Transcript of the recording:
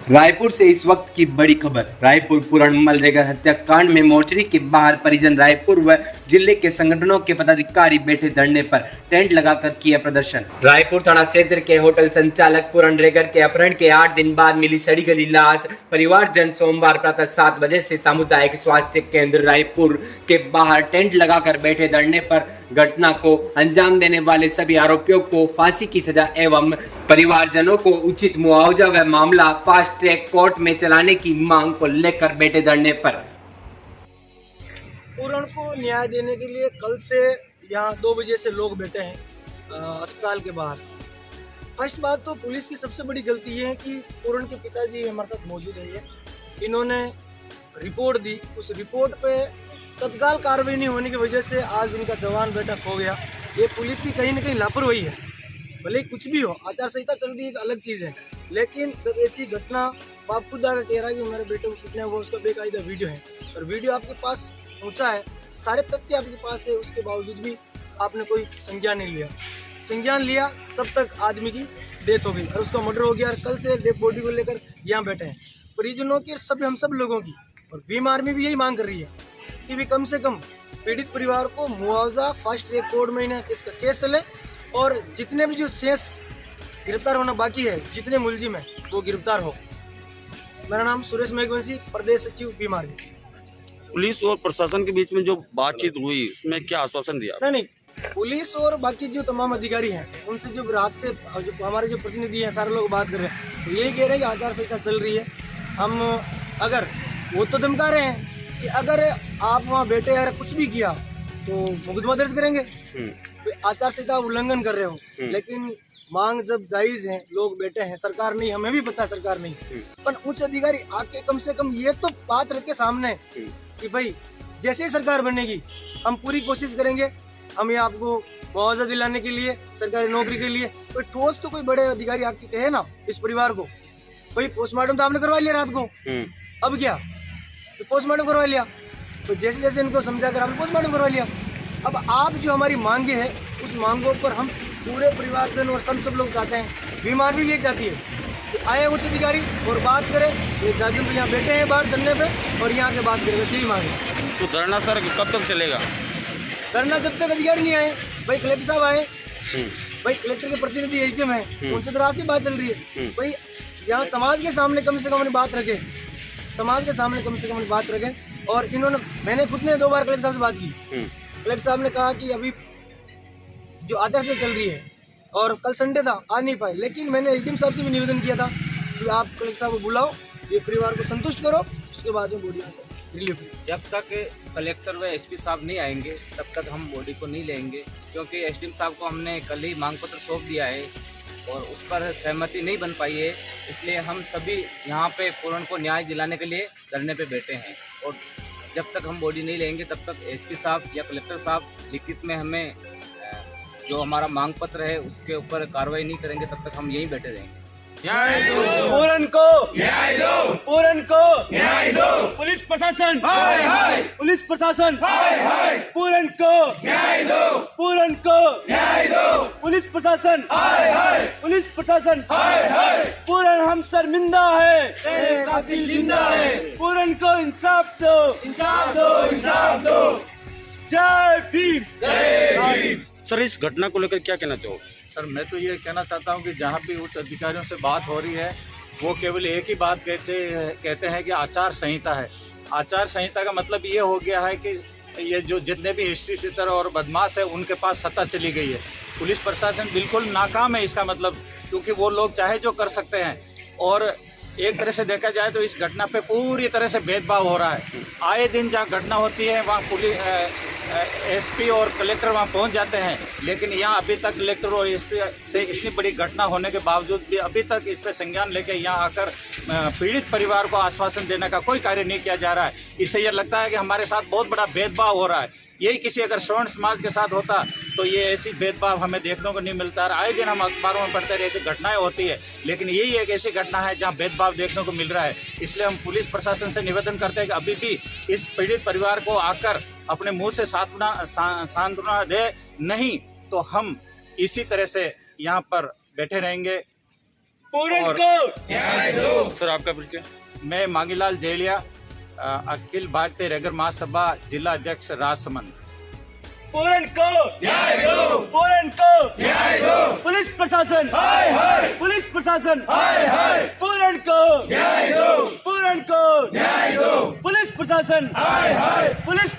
रायपुर से इस वक्त की बड़ी खबर। रायपुर पूर्ण मनरेगा हत्याकांड में मोर्चरी के बाहर परिजन रायपुर व जिले के संगठनों के पदाधिकारी बैठे धरने पर टेंट लगाकर किया प्रदर्शन। रायपुर थाना क्षेत्र के होटल संचालक पूर्ण रेगर के अपहरण के 8 दिन बाद मिली सड़ी गली लाश। परिवारजन सोमवार प्रातः 7 बजे से सामुदायिक स्वास्थ्य केंद्र रायपुर के बाहर टेंट लगाकर बैठे धरने पर घटना को अंजाम देने वाले सभी आरोपियों को फांसी की सजा एवं परिवारजनों को उचित मुआवजा व मामला फास्ट ट्रैक कोर्ट में चलाने की मांग को लेकर बैठे धरने पर। पूर्ण को न्याय देने के लिए कल से यहाँ 2 बजे से लोग बैठे हैं अस्पताल के बाहर। फर्स्ट बात तो पुलिस की सबसे बड़ी गलती ये है कि पूर्ण के पिताजी हमारे साथ मौजूद है। इन्होंने रिपोर्ट दी, उस रिपोर्ट पे तत्काल कार्रवाई नहीं होने की वजह से आज उनका जवान बेटा खो गया। ये पुलिस की कहीं ना कहीं लापरवाही है। भले कुछ भी हो, आचार संहिता चल रही है एक अलग चीज़ है, लेकिन जब ऐसी घटना बाप खुद आकर कह रहा है कि मेरे बेटे को कितना हुआ, उसका बेकायदा वीडियो है और वीडियो आपके पास पहुंचा है, सारे तथ्य आपके पास है, उसके बावजूद भी आपने कोई संज्ञान नहीं लिया। संज्ञान लिया तब तक आदमी की डेथ हो गई और उसका मर्डर हो गया और कल से डेड बॉडी को लेकर यहाँ बैठे हैं। परिजनों की हम सब लोगों की और भीम आर्मी भी यही मांग कर रही है कि भी कम से कम पीड़ित परिवार को मुआवजा फास्ट ट्रैक कोर्ट में इसका केस चले और जितने भी जो शेष गिरफ्तार होना बाकी है, जितने मुलजिम है वो गिरफ्तार हो। मेरा नाम सुरेश मेघवंशी, प्रदेश सचिव भीम आर्मी। पुलिस और प्रशासन के बीच में जो बातचीत हुई उसमें क्या आश्वासन दिया? नहीं, पुलिस और बाकी जो तमाम अधिकारी हैं उनसे जो रात से जो हमारे जो प्रतिनिधि हैं सारे लोग बात कर रहे हैं तो यही कह रहे हैं कि आचार संहिता चल रही है। हम अगर वो तो धमका रहे हैं कि अगर आप वहाँ बैठे या कुछ भी किया तो मुकदमा दर्ज करेंगे, तो आचार संहिता उल्लंघन कर रहे हो। लेकिन मांग जब जायज है, लोग बैठे हैं, सरकार नहीं, हमें भी पता है सरकार नहीं, पर उच्च अधिकारी आके कम से कम ये तो बात रखे सामने कि भाई जैसे ही सरकार बनेगी हम पूरी कोशिश करेंगे, हम ये आपको मुआवजा दिलाने के लिए, सरकारी नौकरी के लिए कोई ठोस तो कोई बड़े अधिकारी आके कहे ना इस परिवार को। भाई पोस्टमार्टम तो आपने करवा लिया रात को, अब क्या तो पोस्टमार्टम करवा लिया, तो जैसे जैसे इनको समझा कर आपने पोस्टमार्टम करवा लिया। अब आप जो हमारी मांगे है उस मांगों पर हम पूरे परिवारजन और सब लोग चाहते हैं, भीम आर्मी भी ये चाहती है कि आए उच्च अधिकारी और बात करें। ये जाजिम यहाँ बैठे हैं बाहर धरने पे और यहाँ से बात करें, यही मांगे। तो धरना सर कब तक चलेगा? धरना जब तक अधिकारी नहीं आए, भाई कलेक्टर साहब आए, भाई कलेक्टर के प्रतिनिधि एसडीएम है, उनसे तो रात से बात चल रही है। भाई यहाँ समाज के सामने कम से कम बात रखे, समाज के सामने कम से कम बात रखे। और इन्होंने, मैंने खुद ने 2 बार कलेक्टर साहब से बात की। कलेक्टर साहब ने कहा कि अभी जो आचार से चल रही है और कल संडे था, आ नहीं पाए, लेकिन मैंने एसडीएम साहब से भी निवेदन किया था कि आप कलेक्टर साहब को बुलाओ, ये परिवार को संतुष्ट करो, उसके बाद में बॉडी से रिलीव। जब तक कलेक्टर व एसपी साहब नहीं आएंगे तब तक हम बॉडी को नहीं लेंगे, क्योंकि एसडीएम साहब को हमने कल ही मांग पत्र सौंप दिया है और उस पर सहमति नहीं बन पाई है। इसलिए हम सभी यहाँ पे पूर्ण को न्याय दिलाने के लिए धरने पे बैठे हैं और जब तक हम बॉडी नहीं लेंगे तब तक एसपी साहब या कलेक्टर साहब लिखित में हमें जो हमारा मांग पत्र है उसके ऊपर कार्रवाई नहीं करेंगे तब तक हम यहीं बैठे रहेंगे। न्याय दो, पूर्ण को न्याय दो, पूर्ण को न्याय दो, पुलिस प्रशासन, हाय हाय, पुलिस प्रशासन, हाय हाय, पूर्ण को न्याय दो, पूर्ण को न्याय दो, पुलिस प्रशासन, हाय हाय, पुलिस प्रशासन, हाय हाय, पूर्ण हम शर्मिंदा है, तेरे कातिल जिंदा है, पूर्ण को इंसाफ दो, इंसाफ दो, इंसाफ दो। जय भीम, जय भीम। सर इस घटना को लेकर क्या कहना चाहोगे? सर मैं तो ये कहना चाहता हूँ कि जहाँ भी उच्च अधिकारियों से बात हो रही है वो केवल एक ही बात कहते हैं कि आचार संहिता है। आचार संहिता का मतलब ये हो गया है कि ये जो जितने भी हिस्ट्री सीटर और बदमाश है उनके पास सत्ता चली गई है। पुलिस प्रशासन बिल्कुल नाकाम है इसका मतलब, क्योंकि वो लोग चाहे जो कर सकते हैं। और एक तरह से देखा जाए तो इस घटना पे पूरी तरह से भेदभाव हो रहा है। आए दिन जहाँ घटना होती है वहाँ पुलिस एसपी और कलेक्टर वहाँ पहुँच जाते हैं, लेकिन यहाँ अभी तक कलेक्टर और एसपी से इतनी बड़ी घटना होने के बावजूद भी अभी तक इस पर संज्ञान लेके यहाँ आकर पीड़ित परिवार को आश्वासन देने का कोई कार्य नहीं किया जा रहा है। इससे यह लगता है कि हमारे साथ बहुत बड़ा भेदभाव हो रहा है। यही किसी अगर श्रवण समाज के साथ होता तो ये ऐसी भेदभाव हमें देखने को नहीं मिलता। आए दिन हम अखबारों में पढ़ते रहे ऐसी घटनाएं होती है, लेकिन यही एक ऐसी घटना है जहां भेदभाव देखने को मिल रहा है। इसलिए हम पुलिस प्रशासन से निवेदन करते हैं कि अभी भी इस पीड़ित परिवार को आकर अपने मुंह से सांत्वना दे, नहीं तो हम इसी तरह से यहाँ पर बैठे रहेंगे। और सर आपका परिचय? मैं मांगीलाल जेलिया, अखिल भारतीय रैगर महासभा जिला अध्यक्ष राजसमंद। पूरन को न्याय दो, पूरन को न्याय दो, पुलिस प्रशासन हाय हाय, पुलिस प्रशासन हाय हाय, पूरन को न्याय दो, पूरन को न्याय दो, पुलिस प्रशासन हाय हाय, पुलिस